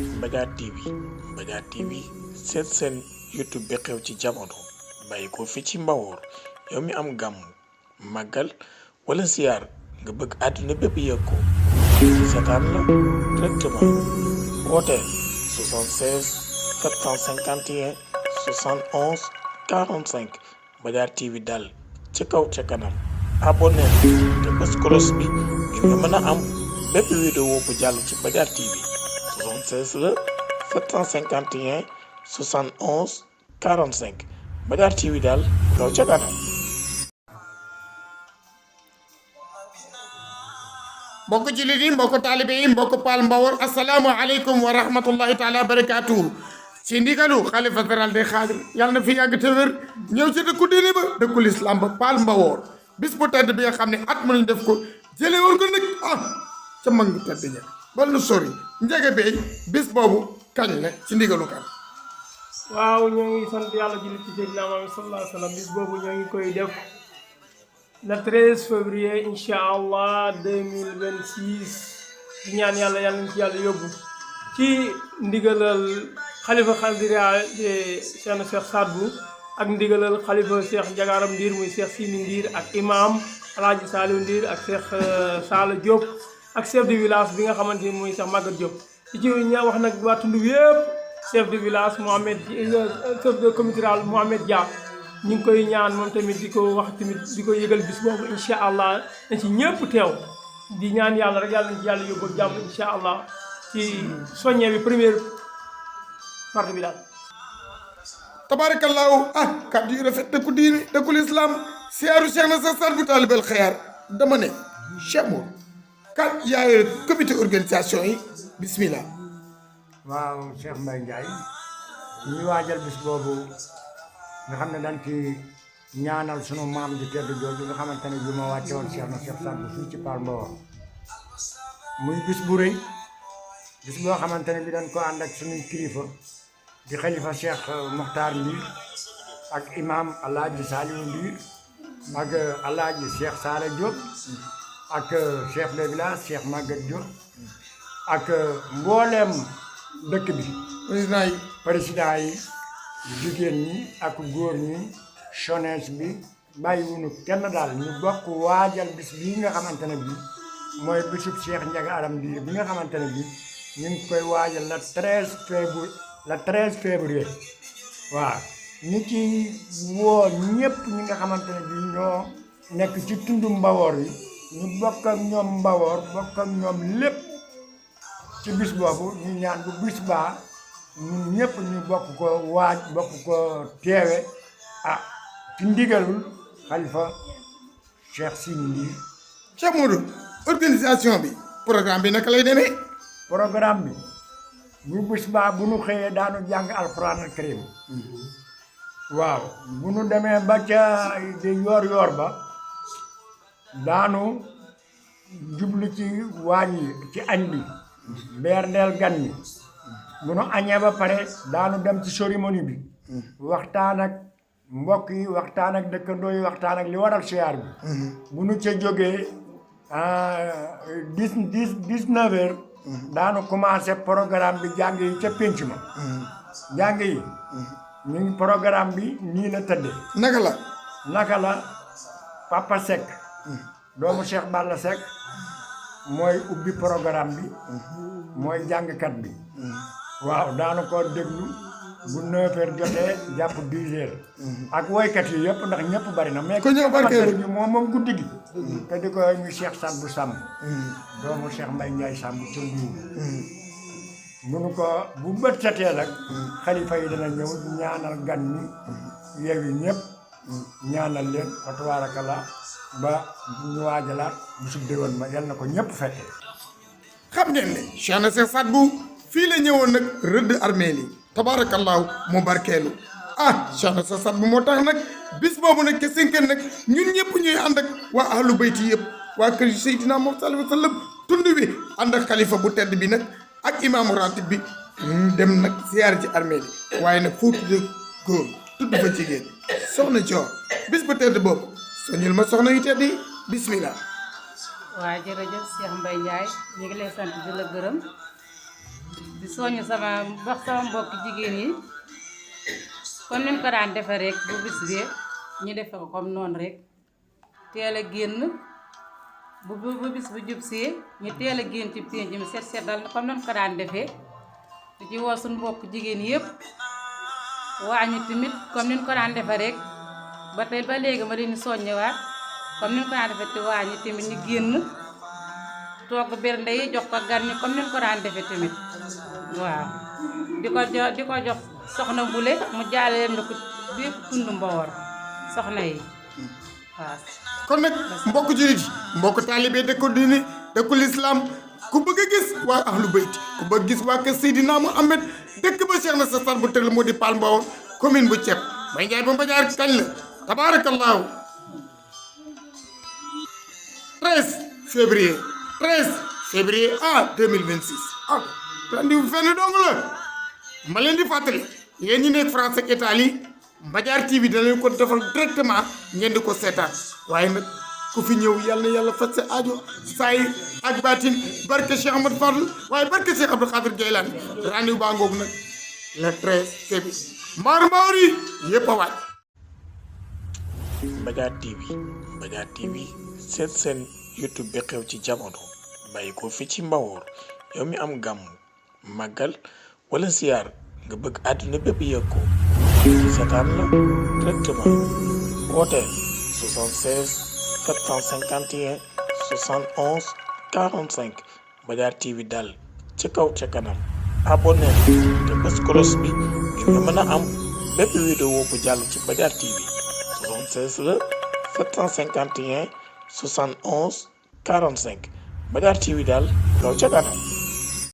Mbadiar TV Mbadiar TV seen YouTube bi xew ci jamono bàyyi ko fi ci Mbawoor yow mi am gàmm màggal wala ziar nga bëgg àdduna bépp yëg ko seetaan la directement wooteel 76 451 71 45 Mbadiar TV daal ca kaw ca kanam abonné te bës cloche bi ngir nga mën a am bépp vidéo bu jàll ci Mbadiar TV 76 la 751 71 45 Mbadiar TV daal kaw ca kanam. mbokk jullit yi mbokk taalibe yi mbokk Paal Mbawoor asalaamaaleykum wa rahmatullahi taala barakaatuhu ci ndigalu xalifa général des xaadir yàlla na fi yàgg te wér ñëw ci dëkku diine ba dëkku lislaam ba Paal Mbawoor bis bu tedd bi nga xam ne at mënuñ def ko jële woon ko nag ca mag ñu tedd ña bal nu sori njege bey bis boobu kañ la ci ndigalu kan. waaw ñoo ngi sant yàlla julli ci Seydina Muhammad sallallahu alayhi wa sallam bis boobu ñoo ngi koy def le 13 février incha allah 2026 di ñaan yàlla nañ ci yàlla yóbbu ci ndigalal xalifa xadira Cheikh Sadbou ak ndigalal xalifa Cheikh Ndiagaram Ndiir muy Cheikh Sini Ndiir ak imam Alaaji Saliou Ndiir ak Cheikh Sala Diop ak chef de village bi nga xamante ni muy Cheikh Maguette Diop ci ñaa wax nag waa tund yëpp chef de village Mohamed chef de comité rural Mohamed Dia ñu ngi koy ñaan moom tamit di ko wax tamit di ko yëgal bis boobu incha allah na ci ñëpp teew di ñaan yàlla rek yàlla nañ ci yàlla yóbbu ak jàmm incha allah ci soññe bi première partie bi daal. tabaarakallaahu kàddu yu rafet dëkku diine dëkku lislaam siyaaru Cheikh na sa Sadbou taalibel xayaar dama ne Cheikh Mour kat yaay comité organisation yi bismillah. waaw Cheikh Mbaye Ndiaye ñuy waajal bis boobu nga xam ne dañ ci ñaanal sunu maam di tedd jooju nga xamante ne bi ma wàcce woon Cheikh na Cheikh Sadbou fii ci Paal Mbawoor muy bis bu rëy bis boo xamante ne bi dañ ko ànd ak sunuy kilifa di xalifa Cheikh Mokhtar Ndiir ak imam Alaaji Saliou Ndiir ak Alaaji Cheikh Sala Diop ak chef de village Cheikh Maguette Diop ak mbooleem dëkk bi président yi jigéen ñi ak góor ñi jeunesse bi bàyyiwuñu kenn daal ñu bokk waajal bis bii nga xamante ne bi mooy bisub Cheikh Ndiagaram Ndiir bi nga xamante ne bi ñu ngi koy waajal le 13 février waaw ñi ci woo ñëpp ñi nga xamante ne bi ñoo nekk ci tundu Mbawoor yi ñu bokk ak ñoom Mbawoor bokk ak ñoom lépp ci bis boobu ñu ñaan bu bis baa ñun ñëpp ñu bokk ko waaj bokk ko teewe ci ndigalul xalifa Cheikh Sini Ndiir. Cheikh Modou organisation bi programme bi naka lay demee. programme bi bu bis baa bu nu xëyee daanu jàng alxuraan al karim waaw bu nu demee ba ca di yoor ba daanu jublu ci waañ yi ci añ bi beerdeel gan ñi bu nu añee ba pare daanu dem ci cérémonie bi waxtaan ak mbokk yi waxtaan ak dëkkandoo yi waxtaan ak li waral siyaar bi bu nu ca jógee 19 heures daanu commencé programme bi jàng yi ca pénc ma jàng yi ñu ngi programme bi nii la tëddee naka la Papa Seck doomu Cheikh Balla Seck mooy ubbi programme bi mooy jàngkat bi waaw daanu ko déglu bu 9 heures jotee jàpp 10 heures ak woykat yi yëpp ndax ñëpp bari na mais ñu moom guddi gi te di ko ñu Cheikh Sadbou Samb doomu Cheikh Mbaye Ndiaye Samb ca Mbuur munu ko bu bët setee nag xalifa yi dana ñëw ñaanal gan ñi yeewi ñëpp ñaanal leen fa tabarakallah ba ñu waajalaat bisub déwén ma yal na ko ñëpp fekke xam ngeen ne Cheikh na Cheikh Sadbou fii la ñëwoon nag rëdd armeel yi tabaarakallaahu mu barkeelu Cheikh na Cheikh Sadbou moo tax nag bis boobu nag ke sinken nag ñun ñëpp ñuy ànd ak waa ahlu bayti yëpp waa kër Seydina Muhammad sallallahu alayhi wa sallam tund bi ànd ak xalifa bu tedd bi nag ak imaamu ratib bi ñu dem nag ziyaar ci armeel yi waaye nag foo tudd góor tudd fa jigéen soxna Joor bis bu tedd boobu soñul ma soxna yu tedd yi bismillah. waa jërëjëf Cheikh Mbaye Ndiaye ñu ngi lay sant di la gërëm di soñu sama mbokk jigéen yi comme ni mu ko daan defee rek bu bis bee ñu defe ko comme noonu rek teel a génn bu bis bu jub see ñu teel a génn ci pénc mi setal comme ni mu ko daan defee di ci woo suñu mbokk jigéen yëpp waañu tamit comme ni ñu ko daan defee rek ba tey ba léegi ma leen di soññewaat comme ni ñu ko daan defee ci waañu tamit ñu génn togg bernde yi jox ko gan ñi comme ni ñu ko daan defee tamit waaw di ko jox soxna Mbule mu jaaleem na ko bépp tund Mbawar soxna yi waaw. kon nag mbokk jullit yi mbokk taalibe dëkku diine dëkku lislaam ku bëgg a gis waa ahlu bayt ku bëgg gis waa kër Seydina Muhammad dëkk ba Cheikh na sa Saad bu tëgg moo di Paal Mbawar commune bu Thiep Mbaye Ndiaye ba Mbajaar kañ la tabaarakallaahu 13 février 2026 ah rendez-vous fenn dong la ma leen di fàttali yéen ñi nekk France ak Italie Mbadiar TV danañ ko defal directement ngeen di ko seetaan waaye nag ku fi ñëw yàlla na yàlla faj sa aajo saay ak baatin barke Cheikh Ahmad Fadl waaye barke Cheikh Abdou Khadir Gaylani rendez-vous baa ngoogu nag le 13 février mbaar yi yëpp a waaj. Mbadiar TV seet seen YouTube bi xew ci jamono bàyyi ko fi ci Mbawor yow mi am gàmm màggal wala siyaar nga bëgg àdduna bépp yëg ko seetaan la directement woote 76 751 71 45 Mbadiar TV daal ci kaw ca kanam abonné te bës cloche bi ngir nga mën a am bépp vidéo bu jàll ci Mbadiar TV 76 la 751 71 45 Mbadiar TV daal kaw ca kanam